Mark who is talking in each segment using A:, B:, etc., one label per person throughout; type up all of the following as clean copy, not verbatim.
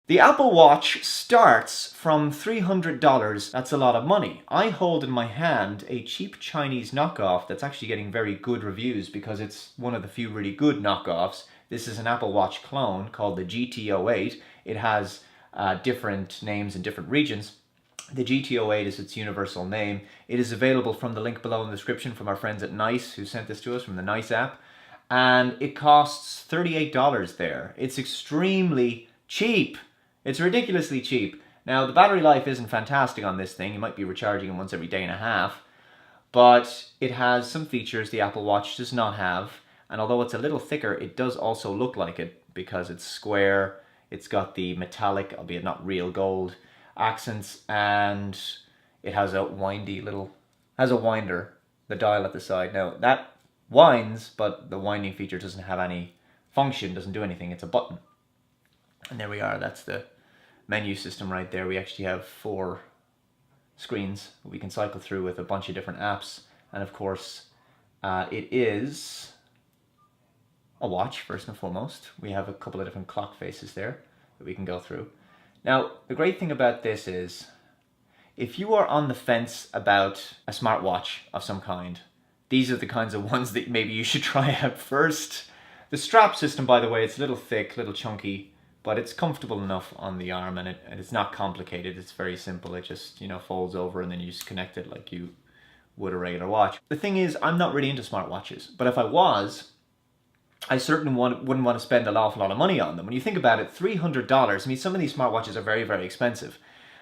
A: The Apple Watch starts from $300. That's a lot of money. I hold in my hand a cheap Chinese knockoff that's actually getting very good reviews because it's one of the few really good knockoffs. This is an Apple Watch clone called the GT08. It has different names in different regions. The GT08 is its universal name. It is available from the link below in the description from our friends at Nice who sent this to us from the Nice app. And it costs $38 there. It's extremely cheap. It's ridiculously cheap. Now, the battery life isn't fantastic on this thing. You might be recharging it once every day and a half. But it has some features the Apple Watch does not have. And although it's a little thicker, it does also look like it because it's square. It's got the metallic, albeit not real gold, accents. And it has a winder, the dial at the side. Now, that winds, but the winding feature doesn't have any function, doesn't do anything. It's a button. And there we are. That's the menu system right there. We actually have 4 screens we can cycle through with a bunch of different apps. And of course, it is a watch first and foremost. We have a couple of different clock faces there that we can go through. Now, the great thing about this is if you are on the fence about a smartwatch of some kind, these are the kinds of ones that maybe you should try out first. The strap system, by the way, it's a little thick, a little chunky, but it's comfortable enough on the arm, and it's not complicated. It's very simple. It just, folds over and then you just connect it like you would a regular watch. The thing is, I'm not really into smartwatches, but if I was, I certainly wouldn't want to spend an awful lot of money on them. When you think about it, $300, I mean, some of these smartwatches are very, very expensive.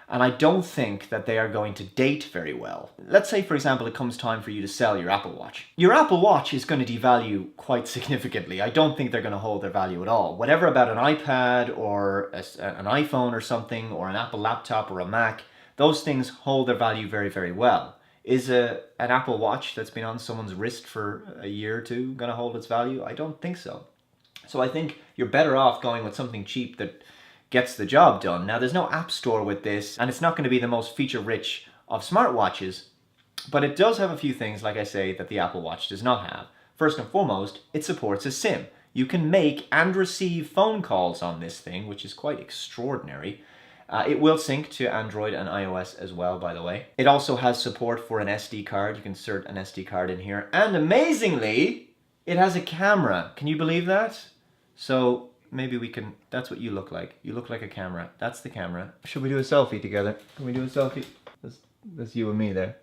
A: And I don't think that they are going to date very well. Let's say, for example, it comes time for you to sell your Apple Watch. Your Apple Watch is going to devalue quite significantly. I don't think they're going to hold their value at all. Whatever about an iPad or an iPhone or something, or an Apple laptop or a Mac, those things hold their value very, very well. Is an Apple Watch that's been on someone's wrist for a year or two going to hold its value? I don't think so. So I think you're better off going with something cheap that gets the job done. Now, there's no app store with this, and it's not going to be the most feature-rich of smartwatches, but it does have a few things, like I say, that the Apple Watch does not have. First and foremost, it supports a SIM. You can make and receive phone calls on this thing, which is quite extraordinary. It will sync to Android and iOS as well, by the way. It also has support for an SD card. You can insert an SD card in here. And amazingly, it has a camera. Can you believe that? So maybe we can, that's what you look like. You look like a camera. That's the camera. Should we do a selfie together? Can we do a selfie? That's you and me there.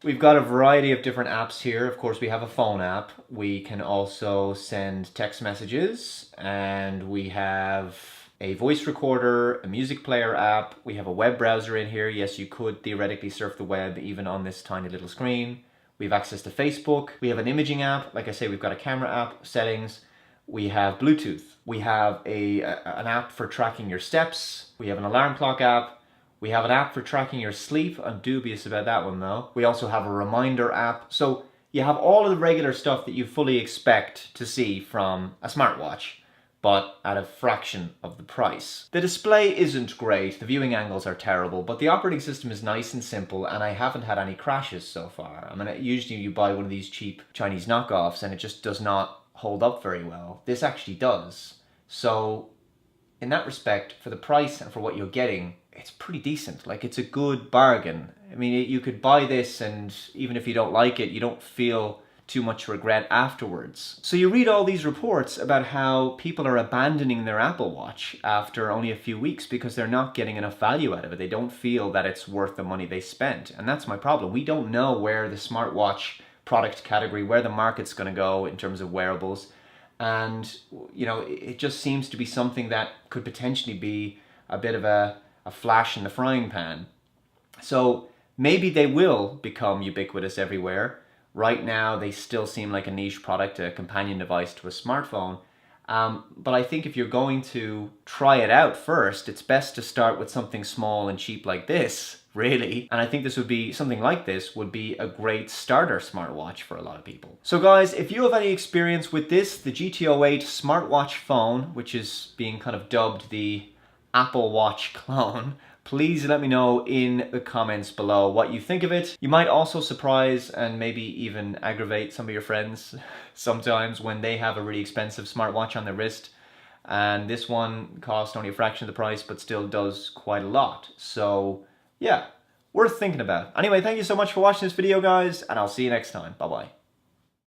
A: We've got a variety of different apps here. Of course, we have a phone app. We can also send text messages, and we have a voice recorder, a music player app. We have a web browser in here. Yes, you could theoretically surf the web even on this tiny little screen. We have access to Facebook. We have an imaging app. Like I say, we've got a camera app, settings. We have Bluetooth. We have an app for tracking your steps. We have an alarm clock app. We have an app for tracking your sleep. I'm dubious about that one though. We also have a reminder app. So you have all of the regular stuff that you fully expect to see from a smartwatch, but at a fraction of the price. The display isn't great, the viewing angles are terrible, but the operating system is nice and simple, and I haven't had any crashes so far. I mean, usually you buy one of these cheap Chinese knockoffs and it just does not hold up very well. This actually does. So in that respect, for the price and for what you're getting, it's pretty decent. Like, it's a good bargain. I mean, you could buy this and even if you don't like it, you don't feel too much regret afterwards. So you read all these reports about how people are abandoning their Apple Watch after only a few weeks because they're not getting enough value out of it. They don't feel that it's worth the money they spent. And that's my problem. We don't know where the smartwatch product category, where the market's going to go in terms of wearables. And, it just seems to be something that could potentially be a bit of a flash in the frying pan. So maybe they will become ubiquitous everywhere. Right now, they still seem like a niche product, a companion device to a smartphone. But I think if you're going to try it out first, it's best to start with something small and cheap like this, really. And I think something like this would be a great starter smartwatch for a lot of people. So guys, if you have any experience with this, the GT08 smartwatch phone, which is being kind of dubbed the Apple Watch clone, please let me know in the comments below what you think of it. You might also surprise and maybe even aggravate some of your friends sometimes when they have a really expensive smartwatch on their wrist. and this one cost only a fraction of the price, but still does quite a lot. So yeah, worth thinking about. Anyway, thank you so much for watching this video, guys, and I'll see you next time. Bye bye.